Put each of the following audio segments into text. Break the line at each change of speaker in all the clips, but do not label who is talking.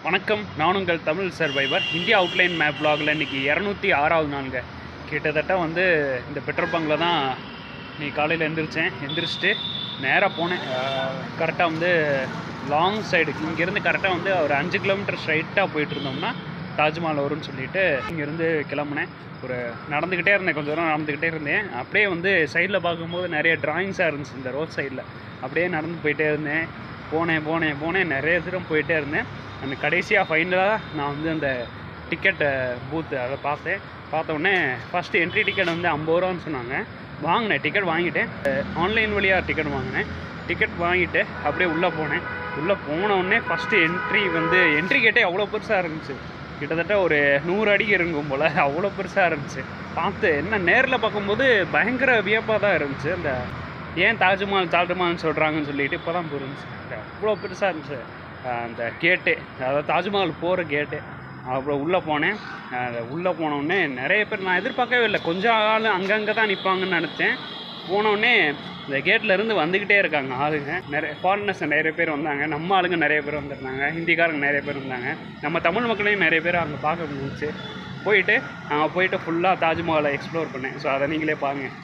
வணக்கம், நான் உங்கள் Tamil survivor. India outline map vlogல இன்றைக்கி 206வது நாளுங்க. கிட்டத்தட்ட இந்த பெட்ரோல் பங்கில் தான் இன்றைக்கி காலையில் எந்திரிச்சிட்டு நேராக போனேன். கரெக்டாக லாங் சைடு இங்கேருந்து கரெக்டாக ஒரு 5 கிலோமீட்டர் ஸ்ட்ரைட்டாக போயிட்டு இருந்தோம்னா தாஜ்மஹால் வரும்னு சொல்லிட்டு இங்கேருந்து கிளம்புனேன். நடந்துக்கிட்டே இருந்தேன், கொஞ்சம் தூரம் நடந்துக்கிட்டே இருந்தேன். அப்படியே சைடில் பார்க்கும்போது நிறைய ட்ராயிங்ஸாக இருந்துச்சு இந்த ரோட் சைடில். அப்படியே நடந்து போயிட்டே இருந்தேன். போனேன் நிறைய தூரம் போயிட்டே இருந்தேன். அந்த கடைசியாக ஃபைனலாக நான் அந்த டிக்கெட்டை பூத்து அதை பார்த்த உடனே ஃபஸ்ட்டு என்ட்ரி டிக்கெட் 50 ரூபான்னு சொன்னாங்க. வாங்கினேன், டிக்கெட் வாங்கிட்டேன். ஆன்லைன் வழியாக டிக்கெட் வாங்கினேன். டிக்கெட் வாங்கிட்டு அப்படியே உள்ளே போன உடனே ஃபஸ்ட்டு என்ட்ரி கேட்டே அவ்வளோ பெருசாக இருந்துச்சு. கிட்டத்தட்ட ஒரு 100 அடிக்கு இருக்கும் போல், அவ்வளோ பெருசாக இருந்துச்சு. என்ன நேரில் பார்க்கும்போது பயங்கர வியப்பாக தான் இருந்துச்சு. ஏன் தாஜ்மஹால்னு சொல்கிறாங்கன்னு சொல்லிட்டு இப்போ தான் புரிஞ்சுச்சு. அவ்வளோ பெருசாக இருந்துச்சு அந்த கேட்டு, அதாவது தாஜ்மஹால் போகிற கேட்டு. அப்புறம் உள்ளே போனேன். உள்ளே போனோடனே நிறைய பேர், நான் எதிர்பார்க்கவே இல்லை, கொஞ்சம் ஆள் அங்கங்கே தான் நிற்பாங்கன்னு நினச்சேன். போனோடனே இந்த கேட்லேருந்து வந்துக்கிட்டே இருக்காங்க ஆளுங்க. நிறைய ஃபாரினர்ஸ் நிறைய பேர் வந்தாங்க, நம்ம ஆளுங்க நிறைய பேர் வந்திருந்தாங்க, ஹிந்திக்காரங்க நிறைய பேர் வந்தாங்க, நம்ம தமிழ் மக்களையும் நிறைய பேர் அங்கே பார்க்க முடிஞ்சிச்சு. போயிட்டு ஃபுல்லாக தாஜ்மஹாலை எக்ஸ்ப்ளோர் பண்ணேன். ஸோ அதை நீங்களே பாருங்கள்.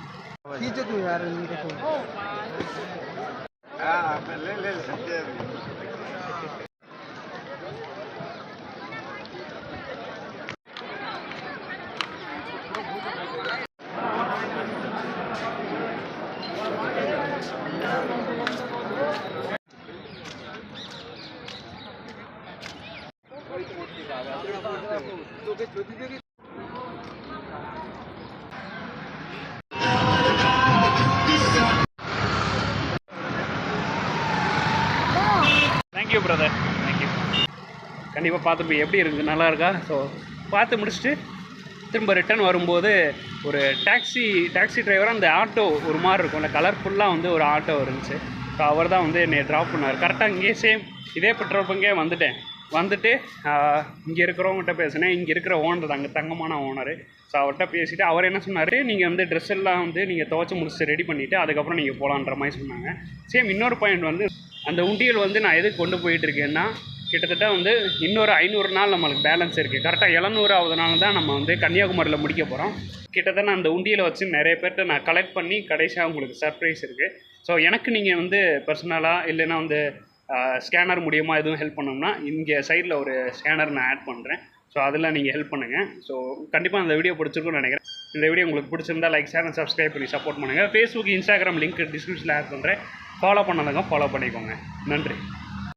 Thank you brother, thank you. கண்டிப்பாக பார்த்துட்டு எப்படி இருக்குது, நல்லா இருக்கா? ஸோ பார்த்து முடிச்சுட்டு திரும்ப ரிட்டன் வரும்போது ஒரு டாக்ஸி டிரைவராக அந்த ஆட்டோ ஒரு மாதிரி இருக்கும்ல, கலர்ஃபுல்லாக ஒரு ஆட்டோ இருந்துச்சு. ஸோ அவர் தான் என்னை ட்ராப் பண்ணார். கரெக்டாக இங்கே சேம் இதே பெட்ரோல் பங்கே வந்துட்டு இங்கே இருக்கிறவங்ககிட்ட பேசினேன். இங்கே இருக்கிற ஓனர் அங்கே தங்கமான ஓனர். ஸோ அவர்கிட்ட பேசிவிட்டு அவர் என்ன சொன்னார், நீங்கள் ட்ரெஸ் எல்லாம் நீங்கள் துவைச்சி முடிச்சு ரெடி பண்ணிவிட்டு அதுக்கப்புறம் நீங்கள் போகலான்ற மாதிரி சொன்னாங்க. சேம் இன்னொரு பாயிண்ட் அந்த உண்டியல் நான் எதுக்கு கொண்டு போயிட்டுருக்கேன்னா, கிட்டத்தட்ட இன்னொரு 500 நாள் நம்மளுக்கு பேலன்ஸ் இருக்குது. கரெக்டாக 700வது நாள் தான் நம்ம கன்னியாகுமரியில் முடிக்க போகிறோம். கிட்டத்தட்ட அந்த உண்டியலை வச்சு நிறைய பேர்கிட்ட நான் கலெக்ட் பண்ணி கடைசியாக உங்களுக்கு சர்ப்ரைஸ் இருக்குது. ஸோ எனக்கு நீங்கள் பர்சனலாக இல்லைன்னா ஸ்கேனர் மூலியமாக எதுவும் ஹெல்ப் பண்ணோம்னா இங்கே சைடில் ஒரு ஸ்கேனர் நான் ஆட் பண்ணுறேன். ஸோ அதில் நீங்கள் ஹெல்ப் பண்ணுங்கள். ஸோ கண்டிப்பாக அந்த வீடியோ பிடிச்சிருக்குன்னு நினைக்கிறேன். இந்த வீடியோ உங்களுக்கு பிடிச்சிருந்தா லைக், ஷேர் அண்ட் சப்ஸ்கிரைப் பண்ணி சப்போர்ட் பண்ணுங்கள். ஃபேஸ்புக், இன்ஸ்டாகிராம் லிங்க் டிஸ்கிரிப்ஷனில் ஆட் பண்ணுறேன். ஃபாலோ பண்ணாதவங்க ஃபாலோ பண்ணிக்கோங்க. நன்றி.